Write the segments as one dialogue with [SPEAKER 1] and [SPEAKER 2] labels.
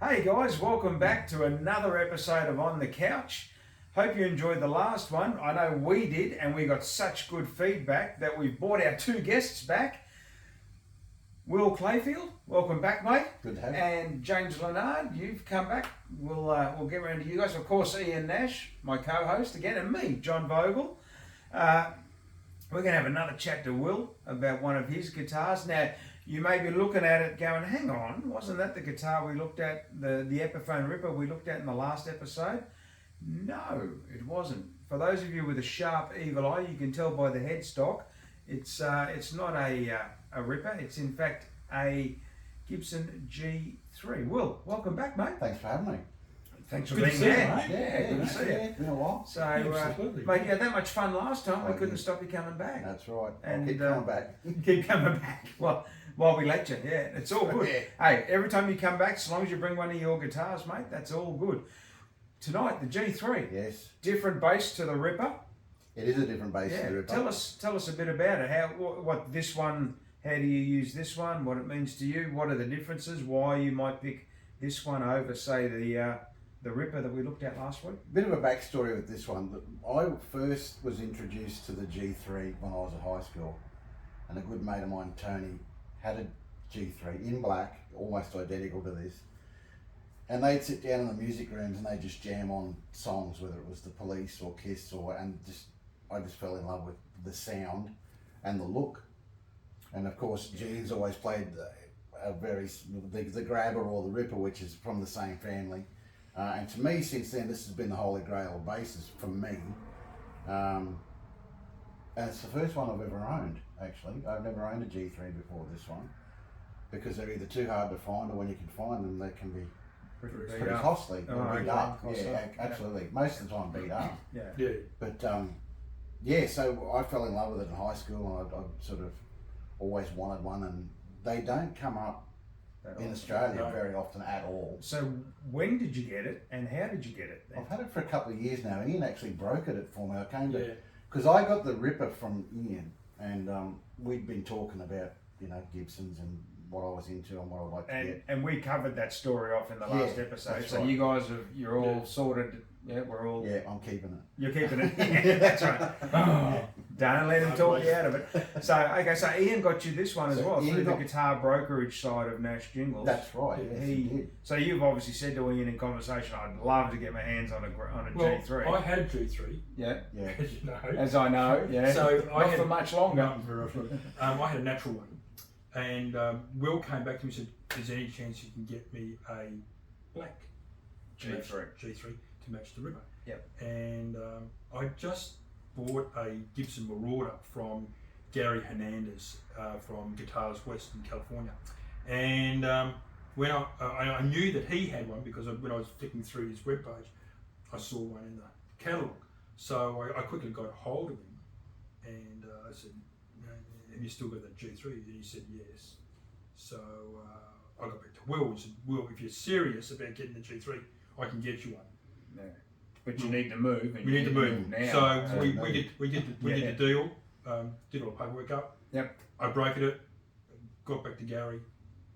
[SPEAKER 1] Hey guys, welcome back to another episode of On the Couch. Hope you enjoyed the last one. I know we did, and we got such good feedback that we've brought our two guests back. Will Clayfield, welcome back, mate.
[SPEAKER 2] Good to have you.
[SPEAKER 1] And James Leonard, you've come back. We'll get around to you guys. Of course, Ian Nash, my co-host again, and me, John Vogel. We're going to have another chat to Will about one of his guitars. Now, you may be looking at it going, hang on, wasn't that the guitar we looked at, the Epiphone Ripper we looked at in the last episode? No, it wasn't. For those of you with a sharp evil eye, you can tell by the headstock, it's not a Ripper, it's in fact a Gibson G3. Will, welcome back, mate.
[SPEAKER 2] Thanks for having me.
[SPEAKER 1] Thanks for
[SPEAKER 3] Good to
[SPEAKER 1] being
[SPEAKER 3] see you,
[SPEAKER 1] there.
[SPEAKER 3] mate.
[SPEAKER 1] Yeah, good to see you.
[SPEAKER 2] It's been a while.
[SPEAKER 1] So,
[SPEAKER 3] Absolutely.
[SPEAKER 1] mate, you had that much fun last time, we
[SPEAKER 2] I
[SPEAKER 1] couldn't
[SPEAKER 2] did.
[SPEAKER 1] stop you coming back.
[SPEAKER 2] That's right.
[SPEAKER 1] And,
[SPEAKER 2] I'll keep coming back.
[SPEAKER 1] Keep coming back. Well, while we let you, yeah, it's all good.
[SPEAKER 2] Yeah.
[SPEAKER 1] Hey, every time you come back, as long as you bring one of your guitars, mate, that's all good. Tonight, the G3,
[SPEAKER 2] Yes,
[SPEAKER 1] different bass to the Ripper.
[SPEAKER 2] it is a different bass to the Ripper.
[SPEAKER 1] Tell us a bit about it. What this one? How do you use this one? What it means to you? What are the differences? Why you might pick this one over, say, the Ripper that we looked at last week?
[SPEAKER 2] Bit of a backstory with this one. I first was introduced to the G3 when I was at high school, and a good mate of mine, Tony, had a G3 in black, almost identical to this. And they'd sit down in the music rooms and they'd just jam on songs, whether it was The Police or Kiss, I just fell in love with the sound and the look. And of course, Gene's always played the Grabber or the Ripper, which is from the same family. And to me, since then, this has been the holy grail of basses for me. And it's the first one I've ever owned, actually. I've never owned a G3 before this one, because they're either too hard to find, or when you can find them, they can be pretty costly.
[SPEAKER 1] Oh,
[SPEAKER 2] Or beat
[SPEAKER 1] okay.
[SPEAKER 2] up.
[SPEAKER 1] Costly.
[SPEAKER 2] Yeah, absolutely. Most of the time beat up.
[SPEAKER 1] Yeah.
[SPEAKER 2] But yeah, so I fell in love with it in high school, and I sort of always wanted one, and they don't come up in Australia very often at all.
[SPEAKER 1] So when did you get it, and how did you get it?
[SPEAKER 2] I've had it for a couple of years now. Ian actually brokered it for me. I came to,
[SPEAKER 3] Yeah.
[SPEAKER 2] because I got the Ripper from Ian, and we'd been talking about, Gibsons and what I was into and what I'd like to get.
[SPEAKER 1] And we covered that story off in the last episode.
[SPEAKER 2] that's
[SPEAKER 1] So
[SPEAKER 2] right.
[SPEAKER 1] you guys you're all sorted. Yeah, we're all.
[SPEAKER 2] Yeah, I'm keeping it.
[SPEAKER 1] You're keeping it. Yeah, that's right. Oh, don't let him talk you out of it. So okay, so Ian got you this one as
[SPEAKER 2] So
[SPEAKER 1] well
[SPEAKER 2] Ian
[SPEAKER 1] through the
[SPEAKER 2] got-
[SPEAKER 1] guitar brokerage side of Nash Jingles.
[SPEAKER 2] That's right. Yes, he did.
[SPEAKER 1] So you've obviously said to Ian in conversation, I'd love to get my hands on a
[SPEAKER 3] Well,
[SPEAKER 1] G3.
[SPEAKER 3] I had G3,
[SPEAKER 1] Yeah,
[SPEAKER 2] Yeah.
[SPEAKER 3] as you know.
[SPEAKER 1] as I know. Yeah.
[SPEAKER 3] So I
[SPEAKER 1] not
[SPEAKER 3] had
[SPEAKER 1] for much longer.
[SPEAKER 3] No, very often. I had a natural one, and Will came back to me and said, "Is there any chance you can get me a black
[SPEAKER 1] G3.
[SPEAKER 3] G3 to match the Ripper?"
[SPEAKER 1] Yep.
[SPEAKER 3] And I just bought a Gibson Marauder from Gary Hernandez from Guitars West in California, and when I knew that he had one because when I was flicking through his webpage, I saw one in the catalogue. So I quickly got a hold of him, and I said, "Have you still got that G3?" And he said yes. So I got back to Will and said, "Will, if you're serious about getting the G3, I can get you one."
[SPEAKER 1] Yeah. But you need to move. And
[SPEAKER 3] We need to move
[SPEAKER 1] now.
[SPEAKER 3] So we did the deal. Did all the paperwork up.
[SPEAKER 1] Yep.
[SPEAKER 3] I brokered it. Got back to Gary.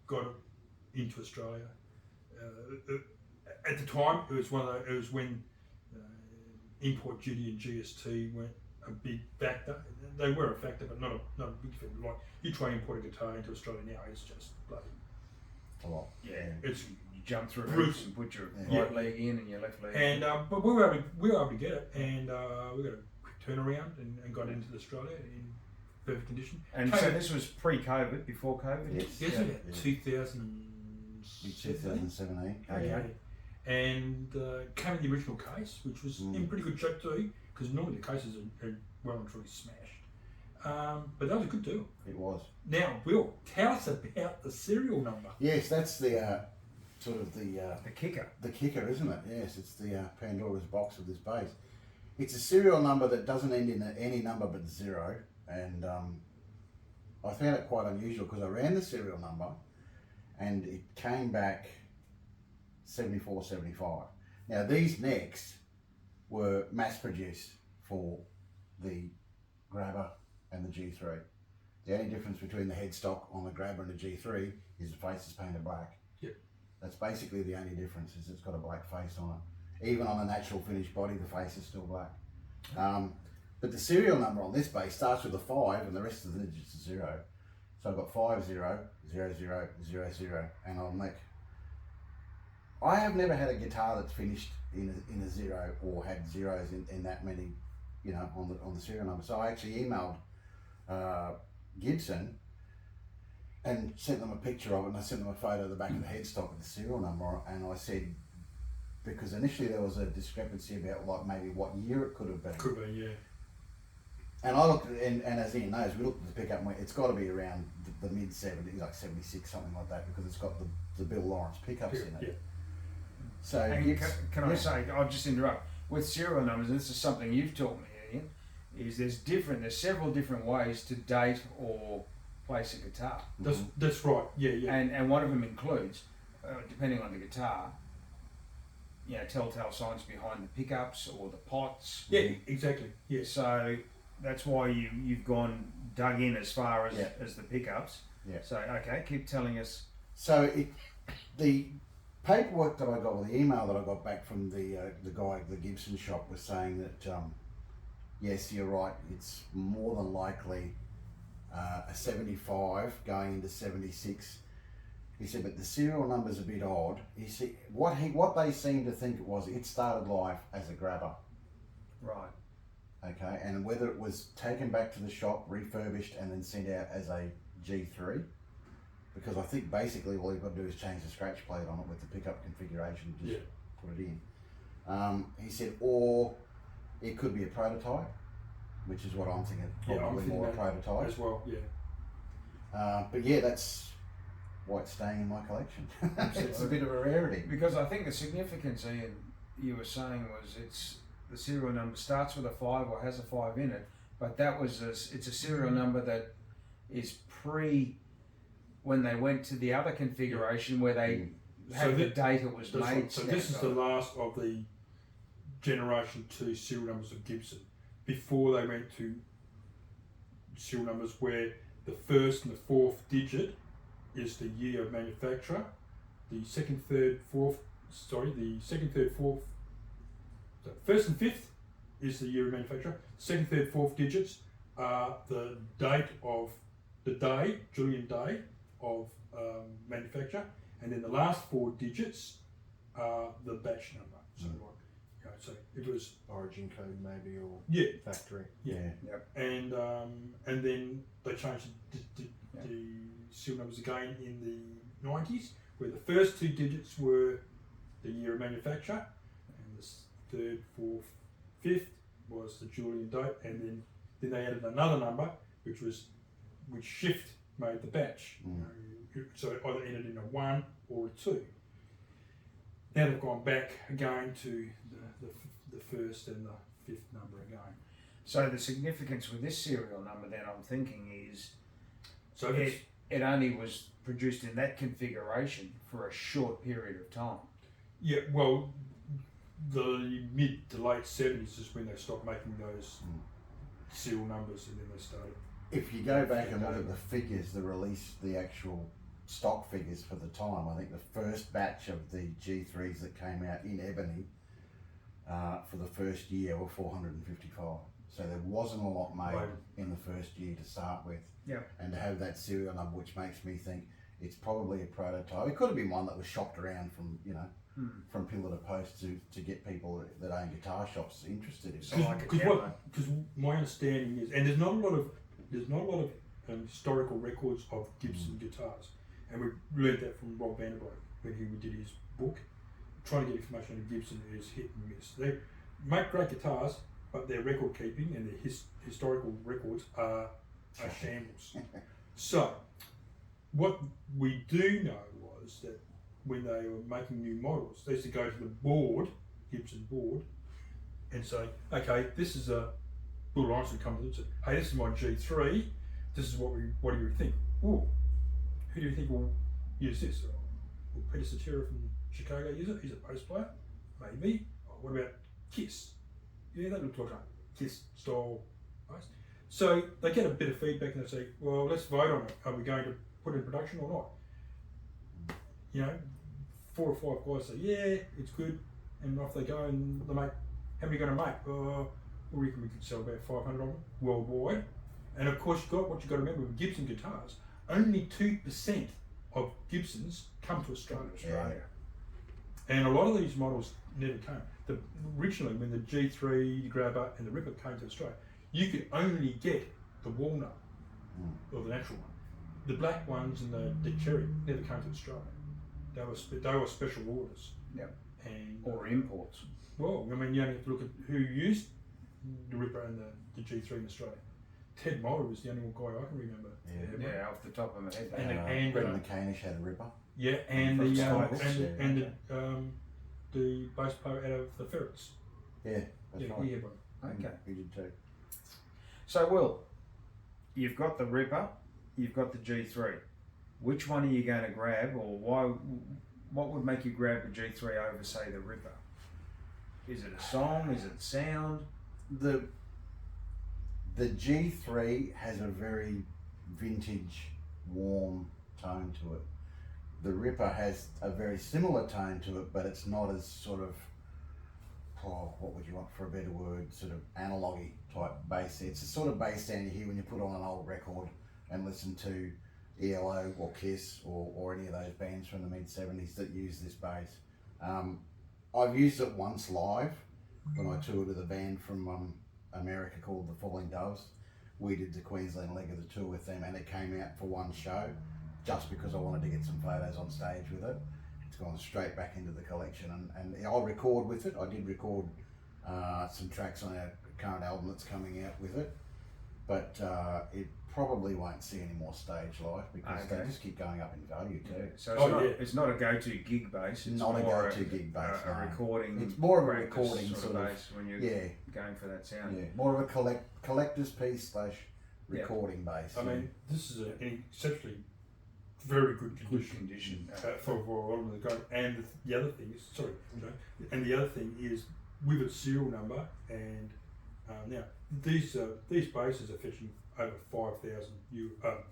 [SPEAKER 3] Got it into Australia. At the time, it was when import duty and GST weren't a big factor. They were a factor, but not a big factor. Like you try and import a guitar into Australia now, it's just bloody.
[SPEAKER 2] A lot.
[SPEAKER 1] Yeah.
[SPEAKER 3] It's
[SPEAKER 1] You jump through
[SPEAKER 3] Brutal.
[SPEAKER 1] hoops and put your
[SPEAKER 2] Yeah.
[SPEAKER 1] right leg in and your left leg.
[SPEAKER 3] and but we were able to get it, and we got a quick turnaround and got into Australia in perfect condition.
[SPEAKER 1] And so this was pre-COVID, before COVID.
[SPEAKER 2] Yes.
[SPEAKER 3] Yes,
[SPEAKER 1] Yeah.
[SPEAKER 3] about
[SPEAKER 2] Yeah.
[SPEAKER 3] 2017.
[SPEAKER 2] 2017.
[SPEAKER 1] Okay.
[SPEAKER 3] Yeah. And came in the original case, which was in pretty good shape too, because normally the cases are well and truly smashed. But that was a good deal.
[SPEAKER 2] It was.
[SPEAKER 3] Now, Will, tell us about the serial number.
[SPEAKER 2] Yes, that's the sort of the
[SPEAKER 1] kicker.
[SPEAKER 2] the kicker, isn't it? Yes, it's the Pandora's box of this bass. It's a serial number that doesn't end in any number but 0, and I found it quite unusual because I ran the serial number and it came back 7475. Now these necks were mass produced for the Grabber and the G3. The only difference between the headstock on the Grabber and the G3 is the face is painted black.
[SPEAKER 3] Yep.
[SPEAKER 2] That's basically the only difference, is it's got a black face on it. Even on a natural finished body, the face is still black. But the serial number on this bass starts with a 5 and the rest of the digits are 0. So I've got 5 0 0 0 0 0, and I'll make. I have never had a guitar that's finished in a 0 or had zeros in that many, you know, on the serial number. So I actually emailed Gibson and sent them a picture of it, and I sent them a photo of the back of the headstock with the serial number, and I said, because initially there was a discrepancy about like maybe what year it could have been.
[SPEAKER 3] Could be, yeah.
[SPEAKER 2] And I looked at it, and as Ian knows, we looked at the pickup and went, it's got to be around the mid 70s, like 76, something like that, because it's got the Bill Lawrence pickups in it.
[SPEAKER 3] Yeah.
[SPEAKER 2] So
[SPEAKER 1] And can I say, I'll just interrupt, with serial numbers, and this is something you've taught me, Ian, is there's several different ways to date or place a guitar.
[SPEAKER 3] That's right, yeah.
[SPEAKER 1] And one of them includes, depending on the guitar, you know, telltale signs behind the pickups or the pots.
[SPEAKER 3] Yeah, exactly, yeah.
[SPEAKER 1] So that's why you've dug in as far as the pickups.
[SPEAKER 2] Yeah.
[SPEAKER 1] So, okay, keep telling us.
[SPEAKER 2] So the paperwork that I got, or the email that I got back from the guy at the Gibson shop, was saying that yes, you're right, it's more than likely a 75 going into 76. He said, but the serial number's a bit odd. He said what they seem to think it was, it started life as a grabber.
[SPEAKER 1] Right.
[SPEAKER 2] Okay, and whether it was taken back to the shop, refurbished, and then sent out as a G3, because I think basically all you've got to do is change the scratch plate on it with the pickup configuration, just put it in. He said, or it could be a prototype, which is what I'm thinking, probably more a prototype.
[SPEAKER 3] As well, yeah.
[SPEAKER 2] But yeah, that's why it's staying in my collection. It's a bit of a rarity.
[SPEAKER 1] Because I think the significance, Ian, you were saying was the serial number starts with a 5 or has a 5 in it, but it's a serial number that is when they went to the other configuration where they had the date it was made.
[SPEAKER 3] So this is the last of the generation 2 serial numbers of Gibson, before they went to serial numbers where the first and the fourth digit is the year of manufacture, the second, third, fourth, the first and fifth is the year of manufacture. Second, third, fourth digits are the date of the day, Julian day of manufacture, and then the last 4 digits are the batch number. So, so it was
[SPEAKER 4] origin code maybe, or factory.
[SPEAKER 3] And then they changed the serial numbers again in the 90s, where the first 2 digits were the year of manufacture, and the third, fourth, fifth was the Julian date, and then they added another number, which shift made the batch. So it either ended in a 1 or a 2. Now they've gone back again to the first and the 5th number again.
[SPEAKER 1] So the significance with this serial number, then, I'm thinking, is
[SPEAKER 3] so
[SPEAKER 1] it only was produced in that configuration for a short period of time.
[SPEAKER 3] Yeah, well, the mid to late 70s is when they stopped making those serial numbers, and then they started.
[SPEAKER 2] If you go back and look at the figures, the actual stock figures for the time, I think the first batch of the G3s that came out in ebony for the first year were 455. So there wasn't a lot made in the first year to start with.
[SPEAKER 1] Yeah.
[SPEAKER 2] And to have that serial number, which makes me think it's probably a prototype. It could have been one that was shopped around from, from pillar to post to get people that own guitar shops interested in it.
[SPEAKER 3] Because my understanding is, and there's not a lot of historical records of Gibson guitars, and we learned that from Rob Vanderbilt when he did his book. Trying to get information on Gibson is hit and miss. They make great guitars, but their record keeping and their historical records are shambles. So, what we do know was that when they were making new models, they used to go to the Gibson board, and say, okay, this is a Bill Lawrence would come to them and say, hey, this is my G3, this is what do you think? Ooh, who do you think will use this? Will Peter Cetera from Chicago use it? He's a bass player, maybe. Oh, what about Kiss? Yeah, that looks like a Kiss style bass. So they get a bit of feedback and they say, well, let's vote on it. Are we going to put it in production or not? 4 or 5 guys say, yeah, it's good, and off they go, and they make, how many are going to make? We reckon we could sell about 500 of them worldwide. And of course, what you got to remember with Gibson guitars, only 2% of Gibsons come to Australia. And a lot of these models never came. Originally, when the G3, the Grabber, and the Ripper came to Australia, you could only get the walnut or the natural one. The black ones and the cherry never came to Australia. They were special orders.
[SPEAKER 1] Yep.
[SPEAKER 3] And
[SPEAKER 1] or imports.
[SPEAKER 3] Well, I mean, you only have to look at who used the Ripper and the G3 in Australia. Ted Moller was the only one guy I can remember.
[SPEAKER 1] Yeah, off the top of my head.
[SPEAKER 2] And Brendan McCanish had a Ripper.
[SPEAKER 3] Yeah, and the bass player out of the Ferrets.
[SPEAKER 2] Yeah, that's right.
[SPEAKER 3] He had one.
[SPEAKER 1] Okay.
[SPEAKER 2] We did too.
[SPEAKER 1] So, Will, you've got the Ripper, you've got the G3. Which one are you going to grab, or why? What would make you grab the G3 over, say, the Ripper? Is it a song? Is it sound?
[SPEAKER 2] The G3 has a very vintage, warm tone to it. The Ripper has a very similar tone to it, but it's not as sort of, what would you want for a better word, sort of analogy type bass. It's the sort of bass sound you hear when you put on an old record and listen to ELO or Kiss or any of those bands from the mid-70s that use this bass. I've used it once live when I toured with a band from America called the Falling Doves. We did the Queensland leg of the tour with them, and it came out for one show just because I wanted to get some photos on stage with it. It's gone straight back into the collection, and I'll record with it. I did record some tracks on our current album that's coming out with it, but it probably won't see any more stage life because they just keep going up in value too.
[SPEAKER 1] So it's not a go-to gig bass. It's
[SPEAKER 2] not a go-to gig bass.
[SPEAKER 1] A recording.
[SPEAKER 2] It's more of a recording sort of
[SPEAKER 1] bass when you're going for that sound.
[SPEAKER 2] Yeah, more of a collector's piece / recording bass.
[SPEAKER 3] I mean, this is an exceptionally very good condition for a lot of the guys. And the other thing is, with its serial number, and now these basses are fetching over 5,000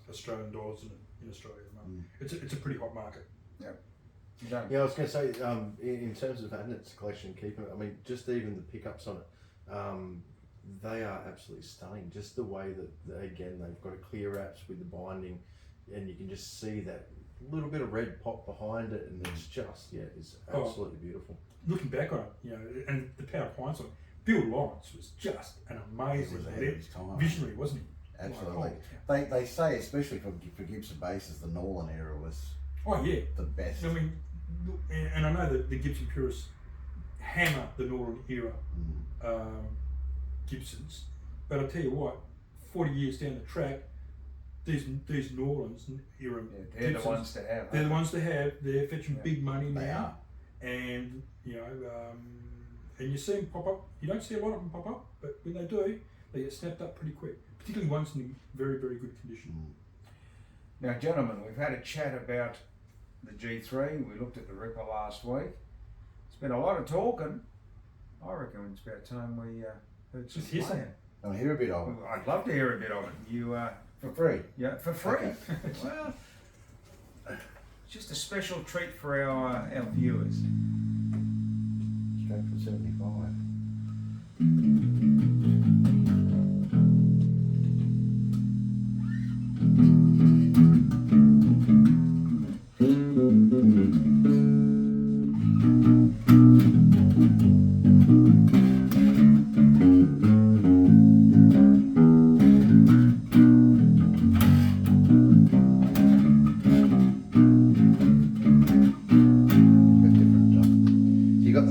[SPEAKER 3] Australian dollars in Australia at the moment. It's a pretty hot market.
[SPEAKER 4] Yeah, I was going to say, in terms of Adnet's collection, keeping it, I mean, just even the pickups on it, they are absolutely stunning. Just the way that, again, they've got a clear wraps with the binding, and you can just see that little bit of red pop behind it, and it's just, it's absolutely beautiful.
[SPEAKER 3] Looking back on it, and the power of hindsight, Bill Lawrence was just an amazing visionary, wasn't he?
[SPEAKER 2] Absolutely. They say, especially for Gibson basses, the Norland era was the best.
[SPEAKER 3] I mean, and I know that the Gibson purists hammer the Norland era Gibsons, but I tell you what, 40 years down the track, these Norlands era
[SPEAKER 1] they're
[SPEAKER 3] Gibsons,
[SPEAKER 1] the ones to have.
[SPEAKER 3] They're the ones to have. They're fetching big money now.
[SPEAKER 2] They are.
[SPEAKER 3] And and you see them pop up. You don't see a lot of them pop up, but when they do, they get snapped up pretty quick. Particularly ones in very, very good condition.
[SPEAKER 1] Now, gentlemen, we've had a chat about the G3. We looked at the Ripper last week. It's been a lot of talking. I reckon it's about time we heard some playing.
[SPEAKER 2] I want to hear a bit of it.
[SPEAKER 1] I'd love to hear a bit of it. You
[SPEAKER 2] for free?
[SPEAKER 1] Yeah, for free.
[SPEAKER 2] Okay.
[SPEAKER 1] Well, it's just a special treat for our viewers.
[SPEAKER 2] Straight from 75.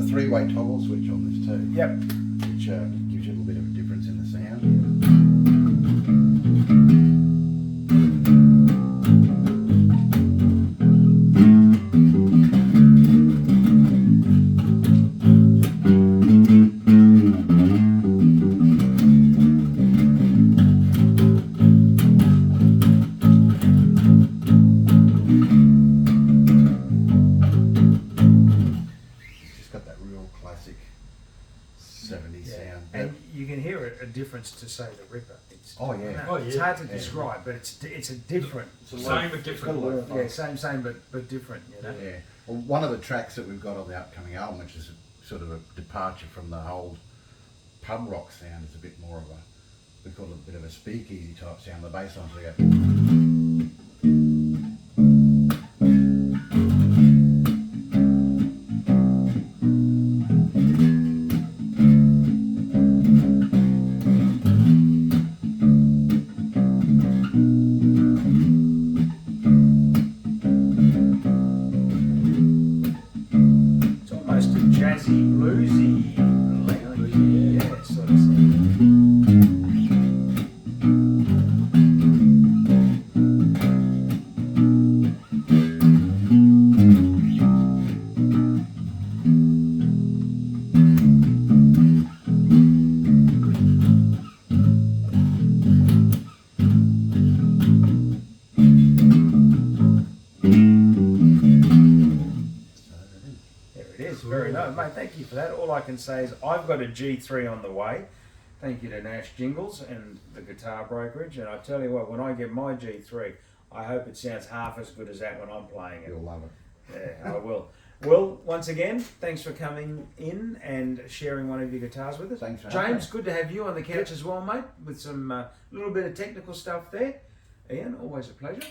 [SPEAKER 2] Three-way toggle switch on this too.
[SPEAKER 1] Yep.
[SPEAKER 2] Which gives you a little bit of a difference in the sound. Classic 70s sound.
[SPEAKER 1] And you can hear a difference to, say, the Ripper. It's,
[SPEAKER 2] it's
[SPEAKER 1] hard to describe, but it's a different.
[SPEAKER 3] Same but different.
[SPEAKER 1] Yeah, same but different. You know.
[SPEAKER 2] Yeah. Well, one of the tracks that we've got on the upcoming album, which is sort of a departure from the old pub rock sound, is a bit more of a, we call it a bit of a speakeasy type sound. The bass lines we go.
[SPEAKER 1] It's almost a jazzy, bluesy, loungy, yeah, sort of thing. There it is, very nice. Mate, thank you for that. All I can say is I've got a G3 on the way. Thank you to Nash Jingles and the Guitar Brokerage. And I tell you what, when I get my G3, I hope it sounds half as good as that when I'm playing it.
[SPEAKER 2] You'll love it.
[SPEAKER 1] Yeah, I will. Will, once again, thanks for coming in and sharing one of your guitars with us.
[SPEAKER 2] Thanks for having
[SPEAKER 1] James, good to have you on the couch as well, mate, with some little bit of technical stuff there. Ian, always a pleasure.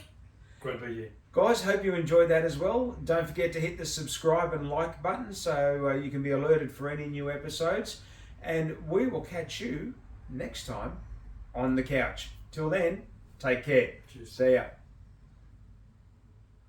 [SPEAKER 3] Great to be here.
[SPEAKER 1] Guys, hope you enjoyed that as well. Don't forget to hit the subscribe and like button so you can be alerted for any new episodes. And we will catch you next time on the couch. Till then, take care.
[SPEAKER 3] Cheers.
[SPEAKER 1] See ya.